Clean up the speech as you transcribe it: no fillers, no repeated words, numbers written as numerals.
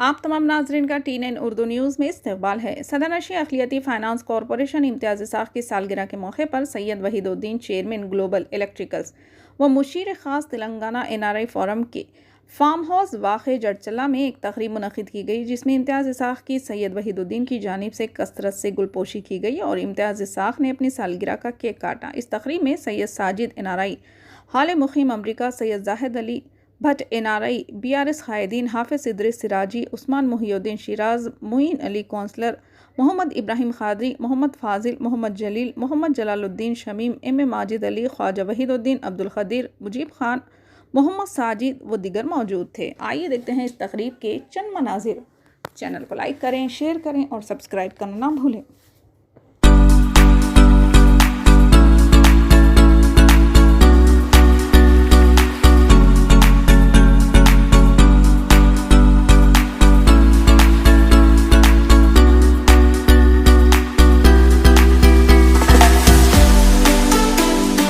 आप तमाम नाजरीन का TN उर्दू न्यूज़ में इस्तकबाल है। सदरनशीं अक़लियती फ़ाइनेंस कॉरपोरेशन इम्तियाज़ साख की सालगिरह के मौके पर Syed Wahiduddin chairman global electricals व मुशीर ख़ास तेलंगाना NRI फोरम के फार्म हाउस वाक़े जड़चला में एक तक़रीब मुनक़िद की गई, जिसमें इम्तियाज़ साख की सैयद वहीदुद्दीन की जानिब से कसरत से गुलपोशी की गई और इम्तियाज़ साख ने अपनी सालगिरह का केक काटा। इस तक़रीब में सैयद साजिद NRI, हाल मुक़ीम अमरीका सैयद जाहिद अली भट्ट NRI, BRS कायदीन हाफिज़ इदरीस सिराजी, उस्मान मुहिउद्दीन शिराज, मुइन अली कौंसलर, मोहम्मद इब्राहिम खादरी, मोहम्मद फाजिल, मोहम्मद जलील, मोहम्मद जलालुद्दीन शमीम, M माजिद अली, ख्वाजा वहीदुद्दीन, अब्दुल क़दीर, मुजीब खान, मोहम्मद साजिद व दीगर मौजूद थे। आइए देखते हैं इस तकरीब के चंद मनाजिर। चैनल को लाइक करें, शेयर करें और सब्सक्राइब करना ना भूलें।